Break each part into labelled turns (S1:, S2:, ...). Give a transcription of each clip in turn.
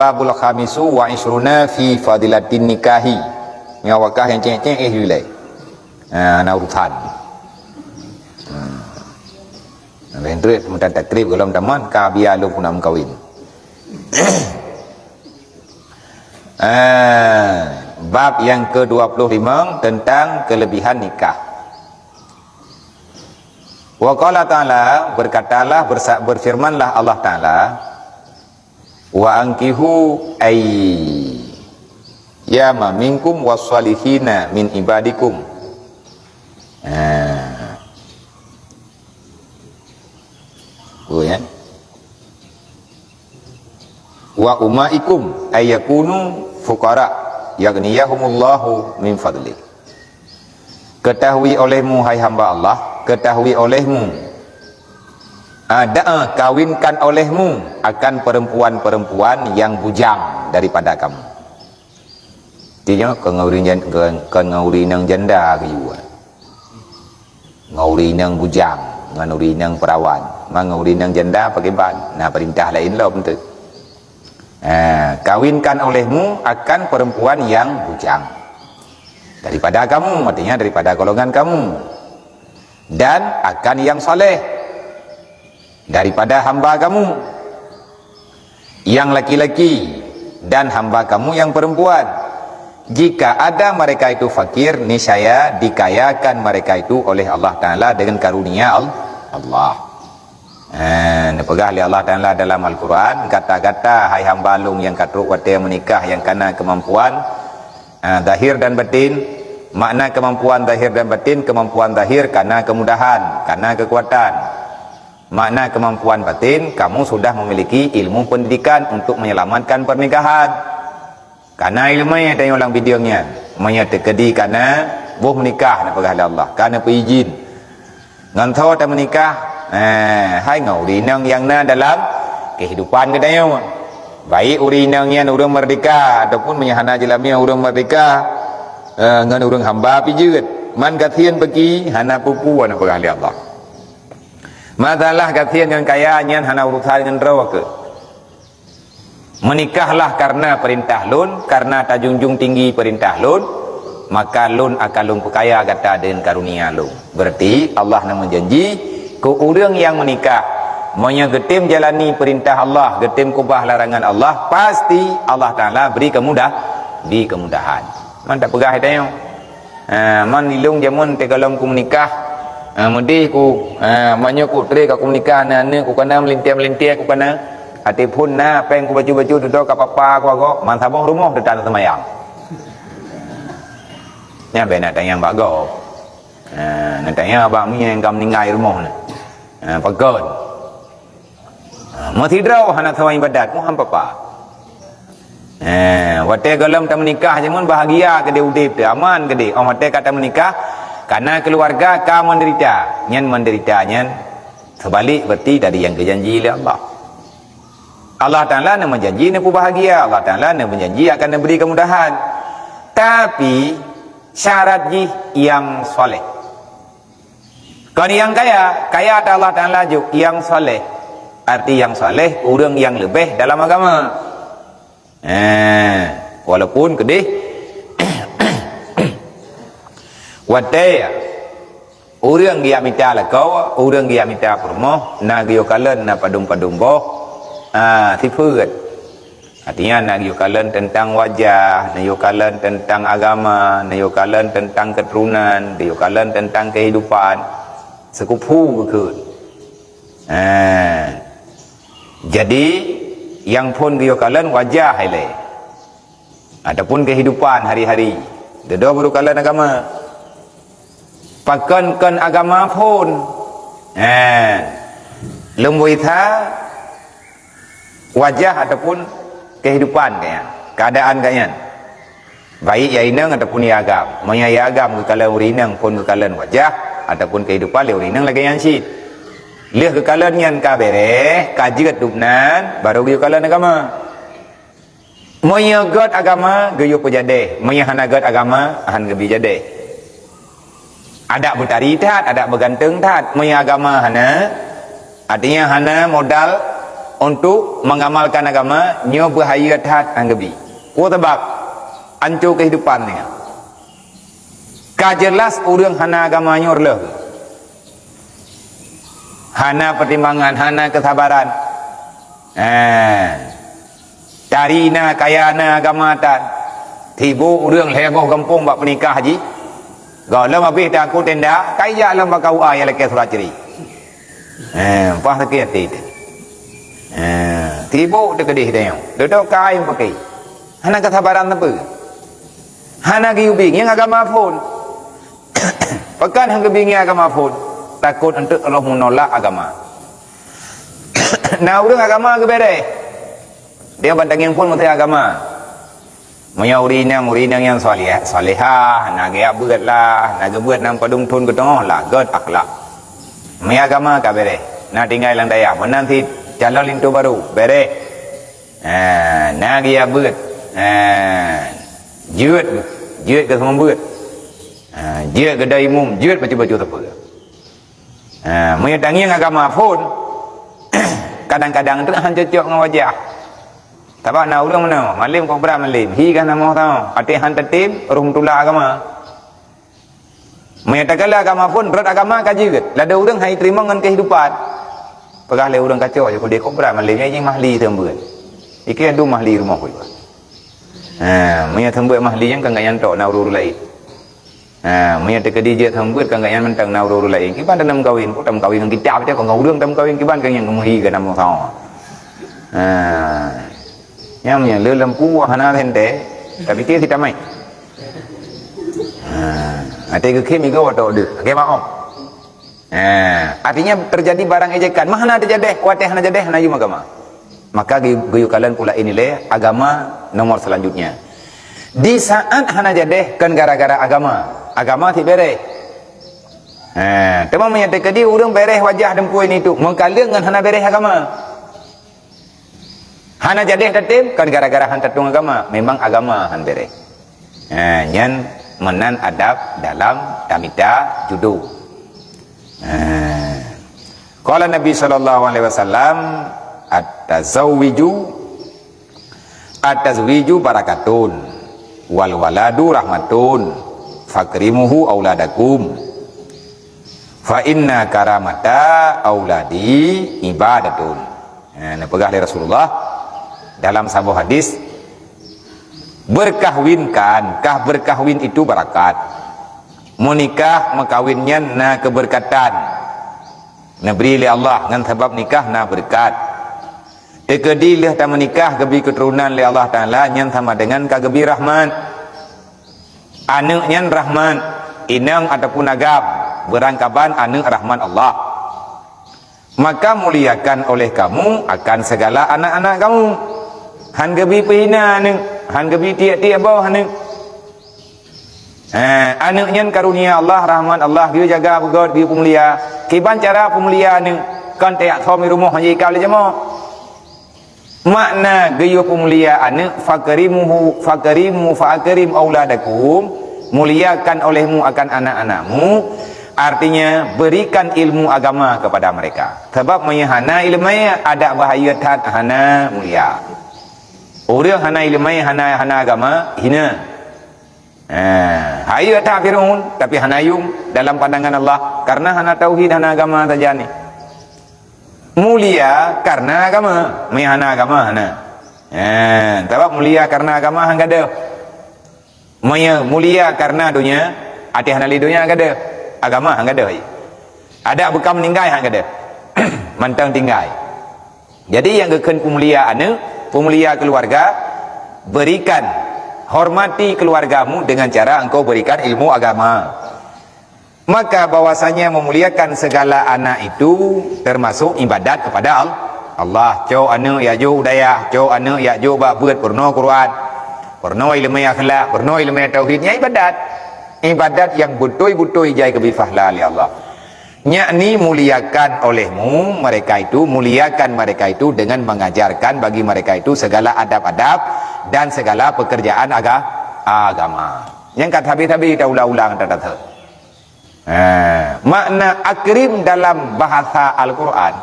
S1: Babul khamisu wa isruna fi fadilatin nikahi. Ngawakah yang ceng-ceng julai. Nah urutan. Vendret mudah takrib kalau teman kabia lu pun nak kawin. Bab yang ke-25 tentang kelebihan nikah. Wa qala ta'ala, berkatalah berfirmanlah Allah Ta'ala, wa ankihu ay yama minkum wassalihina min ibadikum. Ya. Wa umaikum ayakunu fuqara yaghniyahumullahu min fadli. Ketahui olehmu hai hamba Allah, ketahui olehmu, kawinkan olehmu akan perempuan-perempuan yang bujang daripada kamu. Tinya ngauri nang janda ke you. Ngauri nang bujang, ngauri nang perawan, ngauri nang janda pakai ban. Nah perintah lain lah bentuk. Kawinkan olehmu akan perempuan yang bujang daripada kamu, artinya daripada golongan kamu, dan akan yang soleh daripada hamba kamu yang laki-laki dan hamba kamu yang perempuan. Jika ada mereka itu fakir, niscaya dikayakan mereka itu oleh Allah Ta'ala dengan karunia Allah. Pegah oleh Allah Ta'ala dalam Al-Quran, kata-kata hai hamba lung yang katruk watia menikah yang kana kemampuan zahir dan batin. Makna kemampuan zahir dan batin, kemampuan zahir karena kemudahan, karena kekuatan. Makna kemampuan batin, kamu sudah memiliki ilmu pendidikan untuk menyelamatkan pernikahan. Karena ilmunya tanya ulang videonya, menyertekedi karena buh menikah nak pegah Allah, karena perizin. Ngantau tak menikah, hai ngau rinang yang na dalam kehidupan katanya. Baik urinang yang urang merdeka ataupun menyahana jelamnya urang merdeka, ngan urang hamba pijeut. Man kathian bagi hana pupu nak pegah Allah. Masalah kathian dengan kayanya hana urusan dengan rawake. Menikahlah karena perintah lun, karena tajunjung tinggi perintah lun, maka lun akan lun kaya kata dengan karunia lun. Berarti Allah nak menjanji ke orang yang menikah monya getim jalani perintah Allah, getim kubah larangan Allah, pasti Allah Ta'ala beri kemudahan. Man tak pegah tanya. Man nilung jamun tegalong ku menikah, mudih ku monya ku tre ku menikah nane ku kana melintir-melintir ku kana hati pun na peng ku baju-baju duduk ke papa ku agak man sabong rumah detan semayang. Nya benak tanya mbak go. Nak tanya abang mi yang kam ningai rumah ni. Pagon. Mati draw hana thawai ibadat mu ham papa. Wate galam tak menikah jangan bahagia ke dia udip dia aman ke dia. Wate kata menikah karena keluarga ka menderita, nyen menderita nyen sebalik berarti dari yang kejanji oleh Allah. Allah Ta'ala nak menjanji nak bahagia, Allah Ta'ala nak menjanji akan memberi kemudahan. Tapi syarat yang soleh. Kalau yang kaya ada Allah Ta'ala juga yang soleh. Arti yang soleh, orang yang lebih dalam agama. Walaupun kedih wadaya orang dia minta lakau, orang dia minta permoh, na giyo kalen na padum-padum boh. Tipurat. Artinya nak yukalan tentang wajah, nak yukalan tentang agama, nak yukalan tentang keturunan, nak yukalan tentang kehidupan. Sekupu ke. Jadi yang pun yukalan wajah hele. Adapun kehidupan hari-hari. Dua berukalan agama. Pakankan agama pun. Lembuitha wajah ataupun kehidupan kaya, keadaan kaya. Baik ya inang ataupun ya agam. Maya ya agam kekalan urinang pun kekalan wajah ataupun kehidupan le urinang lagi yang sit. Leh kekalan yang kabere, kajiat dubnan baru kekalan agama. Maya god agama gayo pejade, maya hana god agama han gebi jade. Ada bertari tat, ada bergantung tat. Maya agama hana artinya hana modal untuk mengamalkan agama nyo bahaya tat anggebi. Sebab hancur kehidupannya. Ka jelas urang hana agama nyo rleh. Hana pertimbangan, hana kesabaran. Tarina kayana agama tat. Tibu urang heboh kampung bak menikah haji. Galam habis dah aku tenda, kaya lam bakau ayat lek surat ceri. Pas sakit itu. Tibu dekedih dia. Duduk kai pakai. Hana kesabaran apa? Hana giubing yang agama pun. Pekan hang gebingi agama pun. Takut untuk Allah menolak agama. Nah, urang agama ke bere. Dia bantangin pun mutai agama. Maya urinang yang salihah, nak gaya buat lah, nak buat nam padung tun ke tengah lah, god akhlak. Maya agama ka bere, nak tinggal lang daya, menanti jalan lintu baru, bere. Nak gaya buat, juat ke semua buat, juat ke dai umum, juat baju-baju apa. Maya tangiang agama pun, kadang-kadang tu hanya cocok dengan wajah. Tapi nak urang mana? Malim kau berapa malim? Hi kan nama tahu. Ati han tertib, rum tulah agama. Menyatakan agama pun berat agama kaji ke? Lada urang hai terima dengan kehidupan. Pegah le urang kacau je. Kalau dia kau berapa malim? Yang mahli tembuat. Iki ada mahli rumah kau. Menyatakan tembuat mahli yang kan gayan tok nak urur lain. Menyatakan dia tembuat kan gayan mentang nak urur lain. Kiban dalam kawin, kau dalam kawin dengan kita macam kau urang dalam kawin kiban kan yang kemuhi kan nama tahu. Yang lempu hana hende tapi kia tidak mai. Ada kekemi kau atau ada? Kemau. Artinya terjadi barang ejekan. Mana terjadi? Kuatih hana jadi hana yum agama. Maka guyukalan pula inilah agama nomor selanjutnya. Di saat hana jadi kan gara-gara agama ti bere. Teman menyatakan dia urang bereh wajah dempu ini tu mengkalang dengan hana bereh agama. Hana jadi tertib kan gara-gara han tertung agama, memang agama han bere. Nyan menan adab dalam tamita judu. Qala Nabi sallallahu alaihi wasallam at-tazwiju barakatun wal waladu rahmatun fakrimuhu auladakum fa inna karamata auladi ibadatun. Nah, pegah dari Rasulullah dalam sebuah hadis, berkahwinkan, berkahwin itu barakat. Menikah makawinnya na keberkatan. Na beri oleh Allah dengan sebab nikah na berkat. Tekedilah ta menikah gebi keturunan oleh Allah Taala yang sama dengan kagebi rahman. Anak nyan rahman, inang ataupun agam berangkaban anak rahman Allah. Maka muliakan oleh kamu akan segala anak-anak kamu. Han gebi pihina neng, han gebi tiap-tiap bawah neng. Anaknya karunia Allah, rahman Allah, dia jaga begod, dia pemulia. Kiban cara pemulia neng, kan tiap suami rumah haji kau le jemo. Makna gaya pemulia anak fakarimu fakarim auladakum, muliakan olehmu akan anak-anakmu. Artinya berikan ilmu agama kepada mereka. Sebab menyahana ilmai ada bahaya tat hana mulia. Orang hana ilmai hana agama hina. Hayat tak firun tapi hana yung dalam pandangan Allah karena hana tauhid hana agama saja ni. Mulia karena agama, menyahana agama hana. Sebab mulia karena agama hang ada. Mulia karena dunia, hati hana li dunia hang ada. Agama hang ada. Ada bekam meninggal hang ada. Mantang tinggal. Jadi yang keken pemuliaan, pemulia keluarga, berikan, hormati keluargamu dengan cara engkau berikan ilmu agama. Maka bahwasanya memuliakan segala anak itu termasuk ibadat kepada Allah. Cow anu ya jo daya, cow anu ya jo ba buat purno Quran, purno ilmu akhlak, purno ilmu tauhidnya ibadat. Ibadat yang betul-betul jai kebifahlah oleh Allah. Yakni muliakan olehmu mereka itu, muliakan mereka itu dengan mengajarkan bagi mereka itu segala adab-adab dan segala pekerjaan agama. Yang kata habis-habis kita ulang-ulang kata. Makna akrim dalam bahasa Al-Quran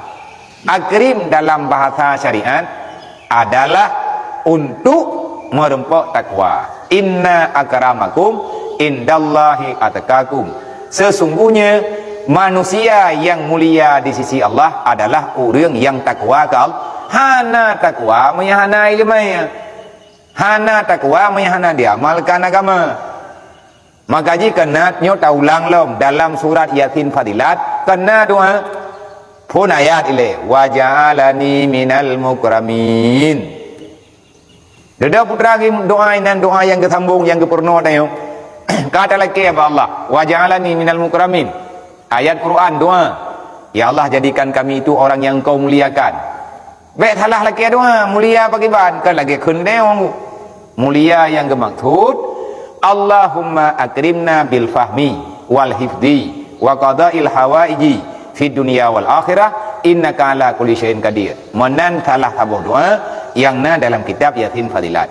S1: Akrim dalam bahasa syariat adalah untuk merempok takwa. Inna akramakum indallahi atqakum. Sesungguhnya manusia yang mulia di sisi Allah adalah orang yang takwa ke Allah. Hana takwa menyahana ilmu. Hana takwa menyahana diamalkan agama. Maka jika nyota ulang lom dalam surat Yasin Fadilat kena doa pun ayat ile wa ja'alani minal mukramin. Dada putra doa dan doa yang kesambung yang kepurno tayo. Kata lagi apa Allah wa ja'alani minal mukramin. Ayat Quran doa, ya Allah jadikan kami itu orang yang kau muliakan. Baik salah lagi doa mulia pakai ban kan lagi kendeng mulia yang gemaksud Allahumma akrimna bil fahmi wal hifdi wa qada'il hawaiji fid dunia wal akhirah innaka ala kulli syai'in qadir. Menan salah tabuh doa yang dalam kitab Yasin Fadilat.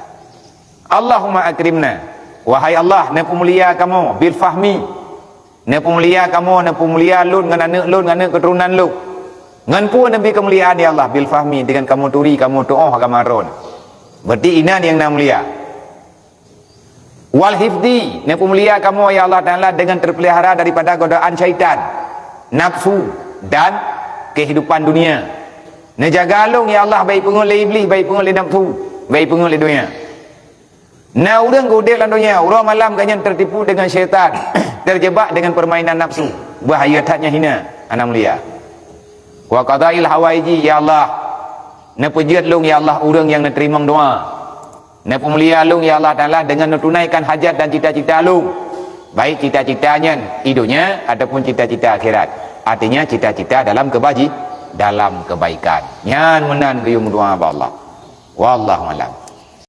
S1: Allahumma akrimna, wahai Allah, ne pemulia kamu bil fahmi, ne pemulia kamu, ne pemulia lun ngan anak keturunan lu. Ngan pun nabi kemuliaan ya Allah bil fahmi dengan kamu turi kamu doa kamaron. Berarti ina yang mulia. Wal hifdi, ne pemulia kamu ya Allah Taala dengan terpelihara daripada godaan syaitan, nafsu dan kehidupan dunia. Ne jaga long ya Allah baik pengol iblis, baik pengol nafsu, baik pengol dunia. Na urang godel lan dunia, urang malam kanyan tertipu dengan syaitan, terjebak dengan permainan nafsu. Bahaya tatnya hina anak mulia. Wa qada'il hawaiji ya Allah. Ne pejiat long ya Allah urang yang nerima doa. Ne pemulia long ya Allah Taala dengan menunaikan hajat dan cita-cita long. Baik cita-citanya hidupnya ataupun cita-cita akhirat. Artinya cita-cita dalam kebaikan. Yan menan kayum doa Allah. Wallahu a'lam.